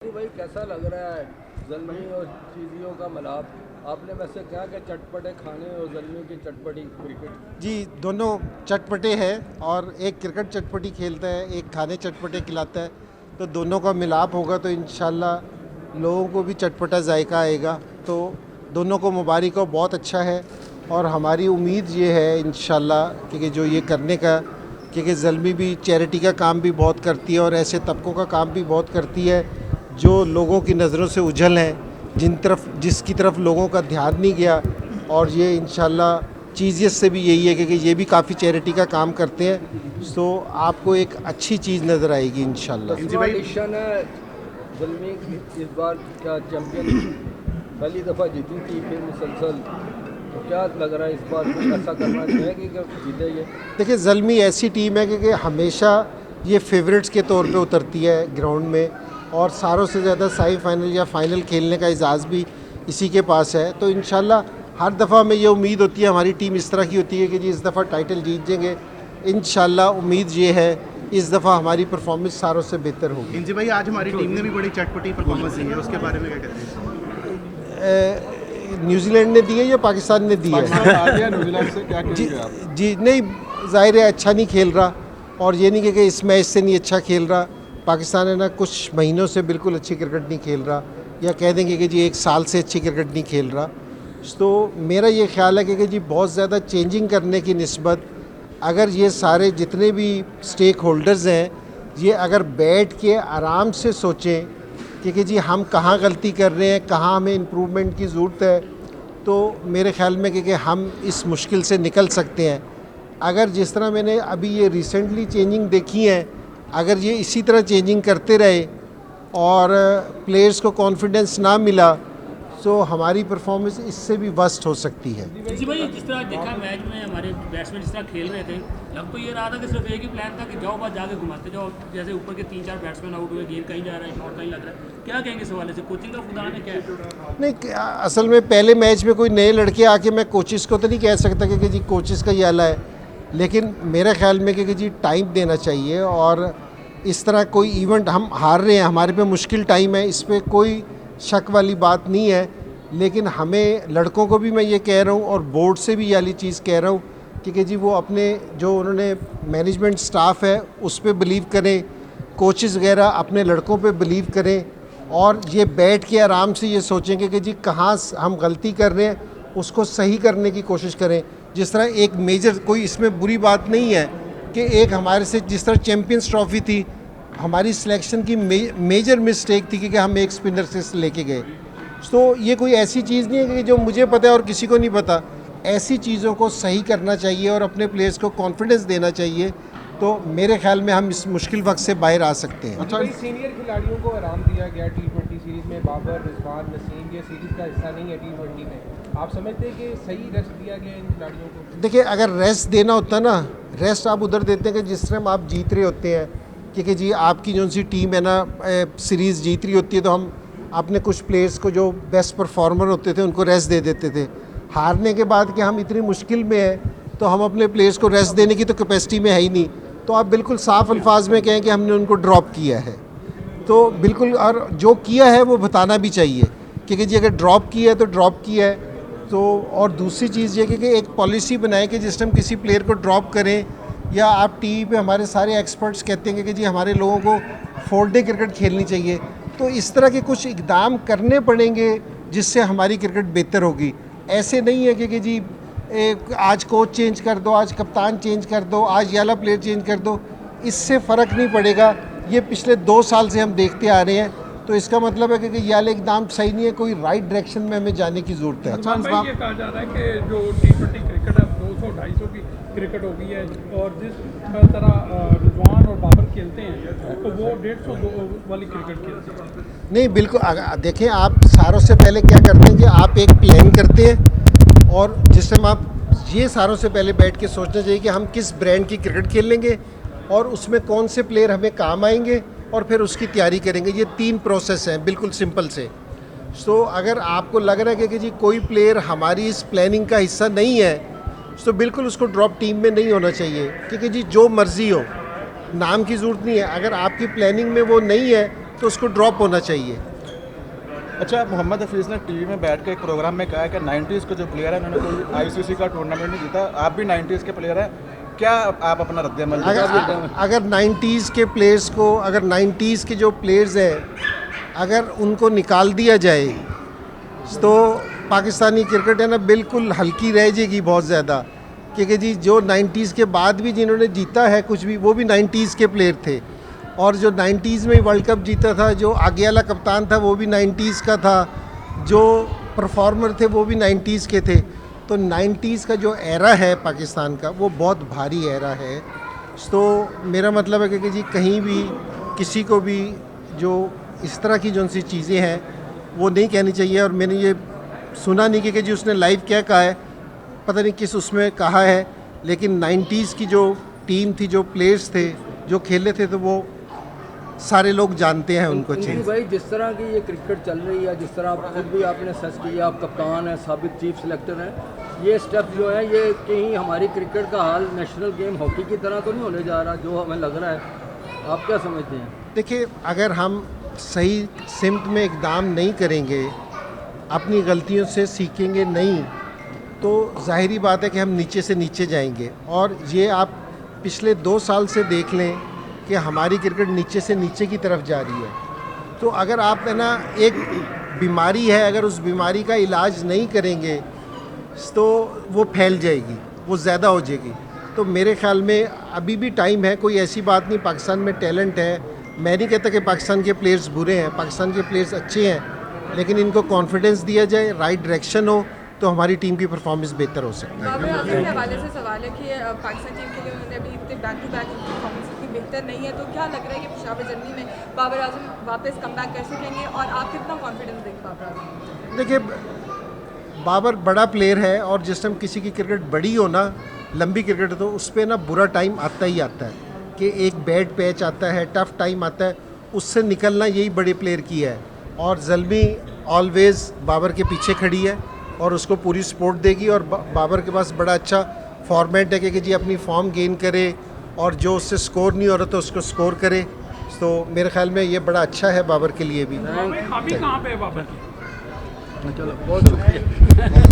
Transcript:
जी भाई, कैसा लग रहा है जलमी और चीज़ियों का मिलाप? आपने वैसे क्या कि चटपटे खाने और जलमी की चटपटी क्रिकेट। जी, दोनों चटपटे हैं और एक क्रिकेट चटपटी खेलता है, एक खाने चटपटे खिलाता है। तो दोनों का मिलाप होगा तो इंशाल्लाह लोगों को भी चटपटा जायका आएगा। तो दोनों को मुबारक हो, बहुत अच्छा है। और हमारी उम्मीद ये है इंशाल्लाह कि जो ये करने का, क्योंकि ज़ल्मी भी चैरिटी का काम भी बहुत करती है और ऐसे तबकों का काम भी बहुत करती है जो लोगों की नज़रों से उजल हैं, जिसकी तरफ लोगों का ध्यान नहीं गया। और ये इंशाल्लाह चीज़ियत से भी यही है कि ये भी काफ़ी चैरिटी का काम करते हैं। सो आपको एक अच्छी चीज़ नज़र आएगी इंशाल्लाह। दसवां एडिशन है जलमी की। इस बार क्या चैंपियन पहली दफ़ा जीती थी, फिर मुसलसल। तो क्या लग रहा है इस बार कुछ ऐसा करना चाहिए कि जीते ये? देखिए, ज़ल्मी ऐसी टीम है कि हमेशा ये फेवरेट्स के तौर पे उतरती है ग्राउंड में, और सारों से ज़्यादा सेमीफाइनल या फाइनल खेलने का एजाज़ भी इसी के पास है। तो इंशाल्लाह हर दफ़ा हमें ये उम्मीद होती है, हमारी टीम इस तरह की होती है कि जी इस दफ़ा टाइटल जीत जाएंगे। इंशाल्लाह उम्मीद ये है इस दफ़ा हमारी परफॉर्मेंस सारों से बेहतर होगी। इंजी भाई, आज हमारी टीम ने भी बड़ी चटपटी परफॉर्मेंस दी है, उसके बारे में क्या कहते हैं? न्यूजीलैंड ने दी है या पाकिस्तान ने दी है? न्यूजीलैंड से क्या जी कहेंगे आप? जी नहीं, ज़ाहिर है अच्छा नहीं खेल रहा, और ये नहीं कि इस मैच से नहीं अच्छा खेल रहा। पाकिस्तान है ना, कुछ महीनों से बिल्कुल अच्छी क्रिकेट नहीं खेल रहा, या कह देंगे कि जी एक साल से अच्छी क्रिकेट नहीं खेल रहा। तो मेरा ये ख्याल है कि जी बहुत ज़्यादा चेंजिंग करने की निस्बत, अगर ये सारे जितने भी स्टेक होल्डर्स हैं, ये अगर बैठ के आराम से सोचें कि जी हम कहाँ गलती कर रहे हैं, कहाँ हमें इम्प्रूवमेंट की ज़रूरत है, तो मेरे ख्याल में कि हम इस मुश्किल से निकल सकते हैं। अगर जिस तरह मैंने अभी ये रिसेंटली चेंजिंग देखी है, अगर ये इसी तरह चेंजिंग करते रहे और प्लेयर्स को कॉन्फिडेंस ना मिला, तो हमारी परफॉर्मेंस इससे भी वर्स्ट हो सकती है। जी भाई, जिस तरह देखा मैच में हमारे बैट्समैन जिस तरह खेल रहे थे, लग तो ये रहा था कि सिर्फ एक ही प्लान था कि जाओ बस जाके घुमाते जाओ। जैसे ऊपर के 3-4 बैट्समैन आउट हुए, गेंद कहीं जा रहा है, शॉट कहीं लग रहा है। क्या कहेंगे इस हवाले से? कोचिंग का खुदा ने क्या है? नहीं, असल में पहले मैच में कोई नए लड़के आके, मैं कोचिज़ को तो नहीं कह सकता कि जी कोचिज़ का ये आला है, लेकिन मेरे ख्याल में कि जी टाइम देना चाहिए। और इस तरह कोई इवेंट हम हार रहे हैं, हमारे पे मुश्किल टाइम है, इस पर कोई शक वाली बात नहीं है। लेकिन हमें लड़कों को भी मैं ये कह रहा हूँ और बोर्ड से भी ये वाली चीज़ कह रहा हूँ कि जी वो अपने जो उन्होंने मैनेजमेंट स्टाफ है उस पर बिलीव करें, कोचेज़ वगैरह अपने लड़कों पे बिलीव करें, और ये बैठ के आराम से ये सोचेंगे कि जी कहाँ हम गलती कर रहे हैं, उसको सही करने की कोशिश करें। जिस तरह एक मेजर, कोई इसमें बुरी बात नहीं है कि एक हमारे से जिस तरह चैम्पियंस ट्रॉफी थी, हमारी सिलेक्शन की मेजर मिस्टेक थी कि हम एक स्पिनर से लेके गए। तो ये कोई ऐसी चीज़ नहीं है कि जो मुझे पता है और किसी को नहीं पता। ऐसी चीज़ों को सही करना चाहिए और अपने प्लेयर्स को कॉन्फिडेंस देना चाहिए, तो मेरे ख्याल में हम इस मुश्किल वक्त से बाहर आ सकते हैं। अच्छा, सीनियर खिलाड़ियों को आराम दिया गया T20 सीरीज में। बाबर, रिजवान, नसीम ये सीरीज का हिस्सा नहीं है T20 में। आप समझते हैं कि सही रेस्ट दिया गया इन खिलाड़ियों को? देखिए, अगर रेस्ट देना होता ना, रेस्ट आप उधर देते हैं कि जिस टाइम आप जीत रहे होते हैं, क्योंकि जी आपकी जो सी टीम है ना, सीरीज़ जीत रही होती है, तो हम अपने कुछ प्लेयर्स को जो बेस्ट परफॉर्मर होते थे उनको रेस्ट दे देते थे। हारने के बाद कि हम इतनी मुश्किल में हैं, तो हम अपने प्लेयर्स को रेस्ट देने की तो कैपेसिटी में है ही नहीं। तो आप बिल्कुल साफ़ अल्फाज में कहें कि हमने उनको ड्रॉप किया है, तो बिल्कुल, और जो किया है वो बताना भी चाहिए, क्योंकि जी अगर ड्रॉप किया है तो ड्रॉप किया है। तो और दूसरी चीज़ ये कि एक पॉलिसी बनाए कि जिस टाइम किसी प्लेयर को ड्रॉप करें, या आप टीवी पे हमारे सारे एक्सपर्ट्स कहते हैं कि जी हमारे लोगों को 4 डे क्रिकेट खेलनी चाहिए, तो इस तरह के कुछ इकदाम करने पड़ेंगे जिससे हमारी क्रिकेट बेहतर होगी। ऐसे नहीं है कि जी आज कोच चेंज कर दो, आज कप्तान चेंज कर दो, आज ये वाला प्लेयर चेंज कर दो, इससे फ़र्क नहीं पड़ेगा। ये पिछले 2 साल से हम देखते आ रहे हैं, तो इसका मतलब है कि ये वाले इकदाम सही नहीं है, कोई राइट डायरेक्शन में हमें जाने की ज़रूरत है। अच्छा, ये कहा जा रहा है कि जो T20 क्रिकेट है 200-250 की क्रिकेट हो गई है, और जिस तरह रिजवान और बाबर खेलते हैं तो वो 150 वाली क्रिकेट खेलते हैं। नहीं, बिल्कुल। देखें, आप सारों से पहले क्या करते हैं कि आप एक प्लान करते हैं, और जिस टाइम आप ये सारों से पहले बैठ के सोचना चाहिए कि हम किस ब्रांड की क्रिकेट खेलेंगे और उसमें कौन से प्लेयर हमें काम आएंगे, और फिर उसकी तैयारी करेंगे। ये 3 प्रोसेस हैं बिल्कुल सिंपल से। सो अगर आपको लग रहा है कि जी कोई प्लेयर हमारी इस प्लानिंग का हिस्सा नहीं है, तो बिल्कुल उसको ड्रॉप टीम में नहीं होना चाहिए, क्योंकि जी जो मर्ज़ी हो, नाम की ज़रूरत नहीं है। अगर आपकी प्लानिंग में वो नहीं है तो उसको ड्रॉप होना चाहिए। अच्छा, मोहम्मद हफीज़ ने टीवी में बैठ कर एक प्रोग्राम में कहा है कि 90s के जो प्लेयर है उन्होंने कोई आईसीसी का टूर्नामेंट नहीं जीता। आप भी 90s के प्लेयर हैं, क्या आप अपना रद्द-ए-अमल अगर 90s के प्लेयर्स को, अगर 90s के जो प्लेयर्स हैं अगर उनको निकाल दिया जाए तो पाकिस्तानी क्रिकेट है ना बिल्कुल हल्की रह जाएगी बहुत ज़्यादा, क्योंकि जी जो 90s के बाद भी जिन्होंने जीता है कुछ भी वो भी 90s के प्लेयर थे, और जो 90s में वर्ल्ड कप जीता था, जो आगे वाला कप्तान था वो भी 90s का था, जो परफॉर्मर थे वो भी 90s के थे। तो 90s का जो एरा है पाकिस्तान का वो बहुत भारी एरा है। तो मेरा मतलब है कि जी कहीं भी किसी को भी जो इस तरह की जो सी चीज़ें हैं वो नहीं कहनी चाहिए। और मैंने ये सुना नहीं कि जी उसने लाइव क्या कहा है, पता नहीं किस उसमें कहा है, लेकिन 90s की जो टीम थी, जो प्लेयर्स थे, जो खेले थे, तो वो सारे लोग जानते हैं उनको जी चीज़। भाई, जिस तरह की ये क्रिकेट चल रही है, जिस तरह आप खुद भी आपने सच किया, आप कप्तान हैं, साबिक चीफ सिलेक्टर हैं, ये स्टेप जो है ये कहीं हमारी क्रिकेट का हाल नेशनल गेम हॉकी की तरह तो नहीं होने जा रहा जो हमें लग रहा है। आप क्या समझते हैं? देखिए, अगर हम सही सिमत में इकदाम नहीं करेंगे, अपनी गलतियों से सीखेंगे नहीं, तो जाहिरी बात है कि हम नीचे से नीचे जाएंगे। और ये आप पिछले 2 साल से देख लें कि हमारी क्रिकेट नीचे से नीचे की तरफ जा रही है। तो अगर आप है ना, एक बीमारी है, अगर उस बीमारी का इलाज नहीं करेंगे तो वो फैल जाएगी, वो ज़्यादा हो जाएगी। तो मेरे ख़्याल में अभी भी टाइम है, कोई ऐसी बात नहीं, पाकिस्तान में टैलेंट है। मैं नहीं कहता कि पाकिस्तान के प्लेयर्स बुरे हैं, पाकिस्तान के प्लेयर्स अच्छे हैं, लेकिन इनको कॉन्फिडेंस दिया जाए, राइट डायरेक्शन हो, तो हमारी टीम की परफॉर्मेंस बेहतर हो सकती है। बाबर आजम के हवाले से सवाल है कि पाकिस्तान टीम के लिए उन्होंने अभी इतने बैक टू बैक परफॉर्मेंस इतनी बेहतर नहीं है, तो क्या लग रहा है कि पेशावर जर्नी में बाबर आजम वापस कम बैक कर सकेंगे, और आप कितना कॉन्फिडेंस देंगे बाबर आजम? देखिए, बाबर बड़ा प्लेयर है, और जिस टाइम किसी की क्रिकेट बड़ी हो ना, लंबी क्रिकेट, तो उस पर ना बुरा टाइम आता ही आता है कि एक बैड पैच आता है, टफ टाइम आता है, उससे निकलना यही बड़े प्लेयर की है। और ज़ल्मी ऑलवेज़ बाबर के पीछे खड़ी है और उसको पूरी सपोर्ट देगी। और बाबर के पास बड़ा अच्छा फॉर्मेट है कि जी अपनी फॉर्म गेन करे, और जो उससे स्कोर नहीं हो रहा तो उसको स्कोर करे। तो मेरे ख्याल में ये बड़ा अच्छा है बाबर के लिए भी। अभी कहाँ पे है बाबर? चलो, बहुत शुक्रिया।